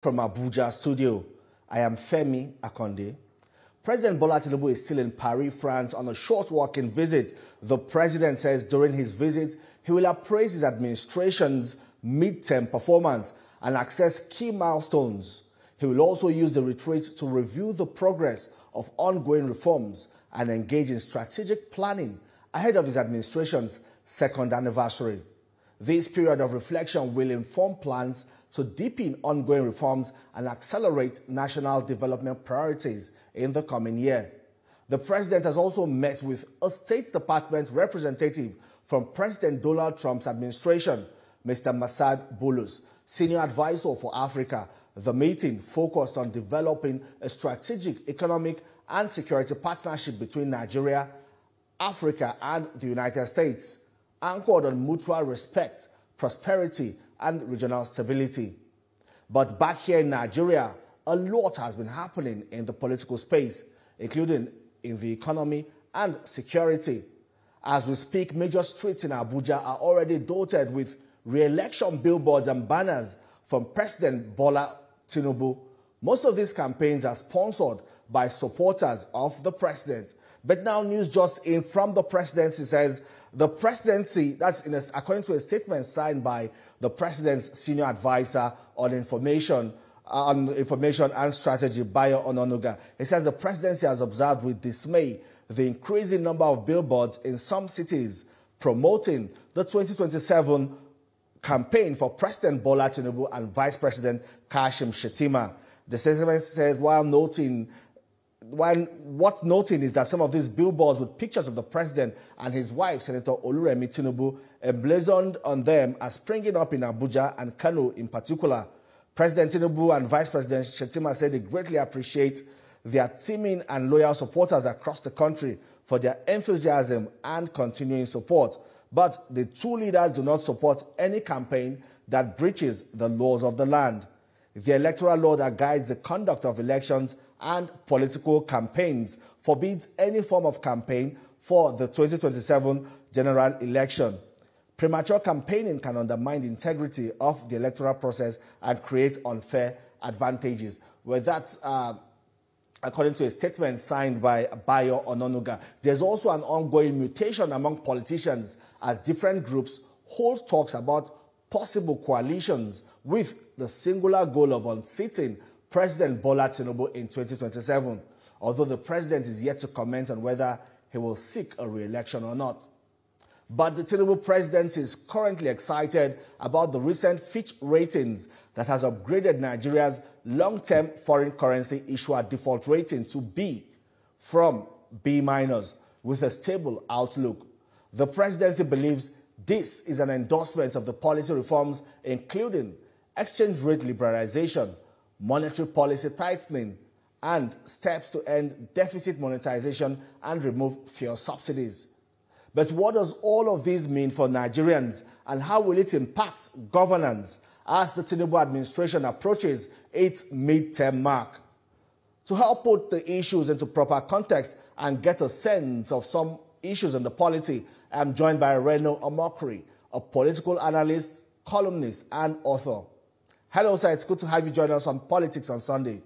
From Abuja studio, I am Femi Akonde. President Bola Tinubu is still in Paris, France on a short working visit. The president says during his visit, he will appraise his administration's mid-term performance and access key milestones. He will also use the retreat to review the progress of ongoing reforms and engage in strategic planning ahead of his administration's second anniversary. This period of reflection will inform plans to deepen ongoing reforms and accelerate national development priorities in the coming year. The president has also met with a State Department representative from President Donald Trump's administration, Mr. Masad Bulus, Senior Advisor for Africa. The meeting focused on developing a strategic economic and security partnership between Nigeria, Africa, and the United States, anchored on mutual respect, prosperity, and regional stability. But back here in Nigeria, a lot has been happening in the political space, including in the economy and security. As we speak, major streets in Abuja are already dotted with re-election billboards and banners from President Bola Tinubu. Most of these campaigns are sponsored by supporters of the president. But now news just in from the presidency says the presidency, according to a statement signed by the president's senior advisor on information and strategy, Bayo Ononuga. It says the presidency has observed with dismay the increasing number of billboards in some cities promoting the 2027 campaign for President Bola Tinubu and Vice President Kashim Shettima. The statement says worth noting is that some of these billboards with pictures of the president and his wife, Senator Oluremi Tinubu, emblazoned on them are springing up in Abuja and Kano in particular. President Tinubu and Vice President Shettima said they greatly appreciate their teaming and loyal supporters across the country for their enthusiasm and continuing support. But the two leaders do not support any campaign that breaches the laws of the land. The electoral law that guides the conduct of elections and political campaigns forbids any form of campaign for the 2027 general election. Premature campaigning can undermine the integrity of the electoral process and create unfair advantages. Well, that's according to a statement signed by Bayo Ononuga. There's also an ongoing mutation among politicians as different groups hold talks about possible coalitions with the singular goal of unseating President Bola Tinubu in 2027, although the president is yet to comment on whether he will seek a re-election or not. But the Tinubu presidency is currently excited about the recent Fitch ratings that has upgraded Nigeria's long-term foreign currency issuer default rating to B from B- with a stable outlook. The presidency believes this is an endorsement of the policy reforms, including exchange rate liberalization, monetary policy tightening, and steps to end deficit monetization and remove fuel subsidies. But what does all of this mean for Nigerians, and how will it impact governance as the Tinubu administration approaches its mid-term mark? To help put the issues into proper context and get a sense of some issues in the polity, I am joined by Reno Omokri, a political analyst, columnist, and author. Hello, sir. It's good to have you join us on Politics on Sunday.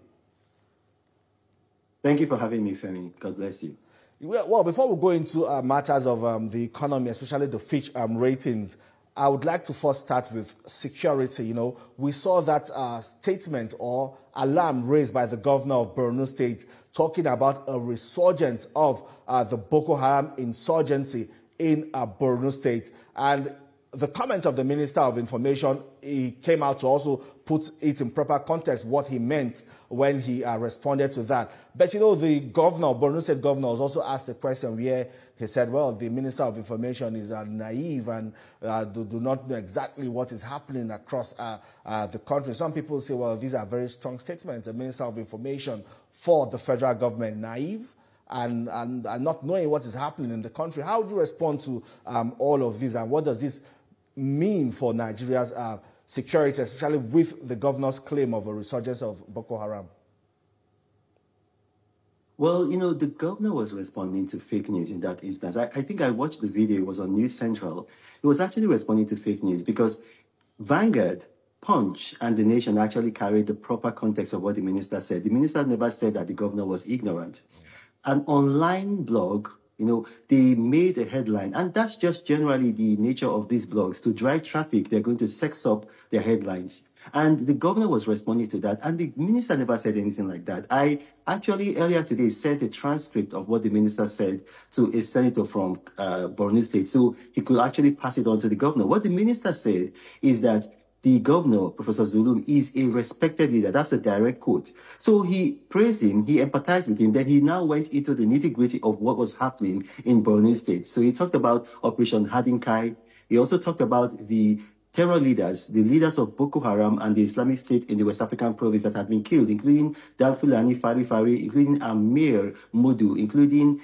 Thank you for having me, Femi. God bless you. Well, before we go into matters of the economy, especially the Fitch ratings, I would like to first start with security. You know, we saw that statement or alarm raised by the governor of Borno State talking about a resurgence of the Boko Haram insurgency in Borno State. And the comment of the Minister of Information, he came out to also put it in proper context what he meant when he responded to that. But, you know, the governor, Borno State governor, was also asked a question where he said, well, the Minister of Information is naive and do not know exactly what is happening across the country. Some people say, well, these are very strong statements. The Minister of Information for the federal government, naive and not knowing what is happening in the country. How would you respond to all of this, and what does this mean for Nigeria's security, especially with the governor's claim of a resurgence of Boko Haram? Well, you know, the governor was responding to fake news in that instance. I think I watched the video. It was on News Central. It was actually responding to fake news because Vanguard Punch and the Nation actually carried the proper context of what the minister said. The minister never said that the governor was ignorant. An online blog, they made a headline, and that's just generally the nature of these blogs. To drive traffic, they're going to sex up their headlines. And the governor was responding to that, and the minister never said anything like that. I actually, earlier today, sent a transcript of what the minister said to a senator from Borno State, so he could actually pass it on to the governor. What the minister said is that the governor, Professor Zulum, is a respected leader. That's a direct quote. So he praised him, he empathized with him, then he now went into the nitty-gritty of what was happening in Borno State. So he talked about Operation Hadinkai. He also talked about the terror leaders, the leaders of Boko Haram and the Islamic State in the West African province that had been killed, including Danfulani Fari, including Amir Mudu, including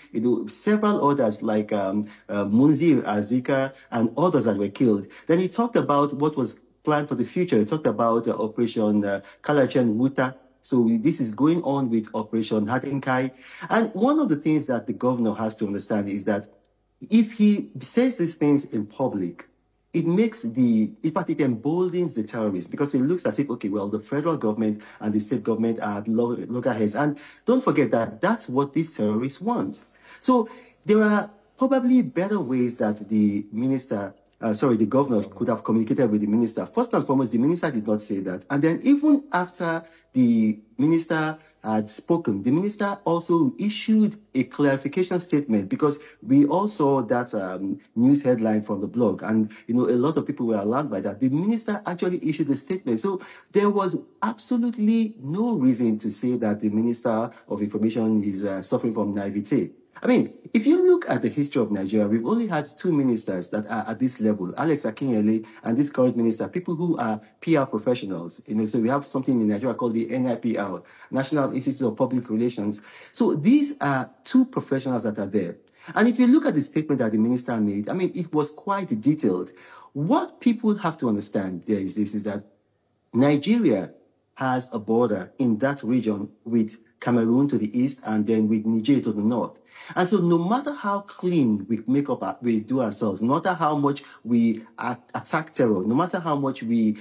several others like Munzir Azika and others that were killed. Then he talked about what was planned for the future. He talked about Operation Kalachen Wuta. So this is going on with Operation Hadinkai. And one of the things that the governor has to understand is that if he says these things in public, it it emboldens the terrorists, because it looks as if, okay, well, the federal government and the state government are at loggerheads. And don't forget that that's what these terrorists want. So there are probably better ways that the governor could have communicated with the minister. First and foremost, the minister did not say that. And then even after the minister had spoken, the minister also issued a clarification statement, because we all saw that news headline from the blog, and a lot of people were alarmed by that. The minister actually issued a statement. So there was absolutely no reason to say that the Minister of Information is suffering from naivete. I mean, if you look at the history of Nigeria, we've only had two ministers that are at this level, Alex Akinyele and this current minister, people who are PR professionals. So we have something in Nigeria called the NIPR, National Institute of Public Relations. So these are two professionals that are there. And if you look at the statement that the minister made, I mean, it was quite detailed. What people have to understand there is that Nigeria has a border in that region with Cameroon to the east and then with Niger to the north. And so no matter how clean we do ourselves, no matter how much we attack terror, no matter how much we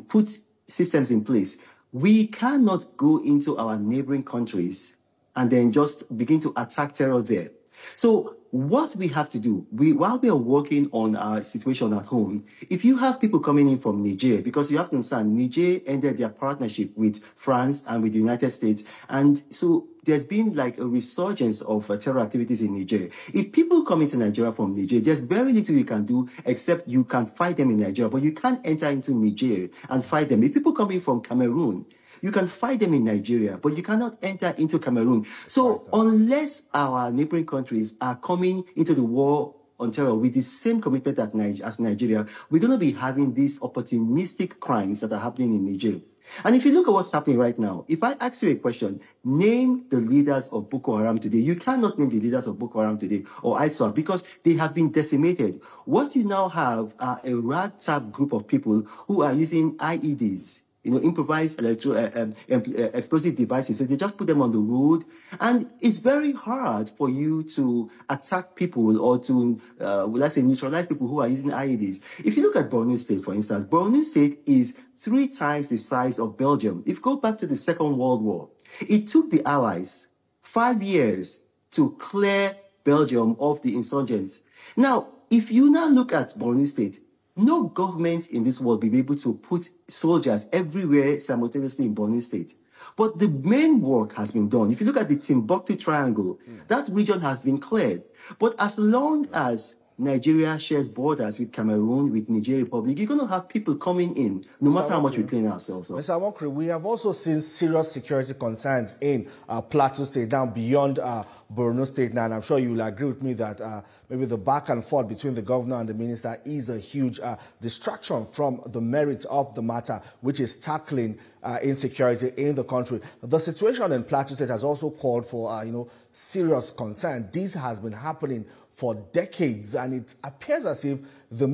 put systems in place, we cannot go into our neighboring countries and then just begin to attack terror there. So what we have to do, while we are working on our situation at home, if you have people coming in from Niger, because you have to understand, Niger ended their partnership with France and with the United States, and so there's been like a resurgence of terror activities in Niger. If people come into Nigeria from Niger, there's very little you can do except you can fight them in Nigeria, but you can't enter into Niger and fight them. If people come in from Cameroon, you can fight them in Nigeria, but you cannot enter into Cameroon. So unless our neighboring countries are coming into the war on terror with the same commitment as Nigeria, we're going to be having these opportunistic crimes that are happening in Niger. And if you look at what's happening right now, if I ask you a question, name the leaders of Boko Haram today. You cannot name the leaders of Boko Haram today or ISWAP because they have been decimated. What you now have are a ragtag group of people who are using IEDs, improvised explosive devices. So they just put them on the road. And it's very hard for you to attack people or to, let's say, neutralize people who are using IEDs. If you look at Borno State, for instance, Borno State is 3 times the size of Belgium. If you go back to the Second World War, it took the Allies 5 years to clear Belgium of the insurgents. Now, if you now look at Borno State, no government in this world will be able to put soldiers everywhere simultaneously in Borno State. But the main work has been done. If you look at the Timbuktu Triangle, that region has been cleared. But as long as Nigeria shares borders with Cameroon, with Niger Republic, you're going to have people coming in, no matter how much we clean ourselves up. Mr. Awokri, we have also seen serious security concerns in Plateau State, now beyond Borno State now, and I'm sure you will agree with me that maybe the back and forth between the governor and the minister is a huge distraction from the merits of the matter, which is tackling insecurity in the country. The situation in Plateau State has also called for, serious concern. This has been happening for decades, and it appears as if the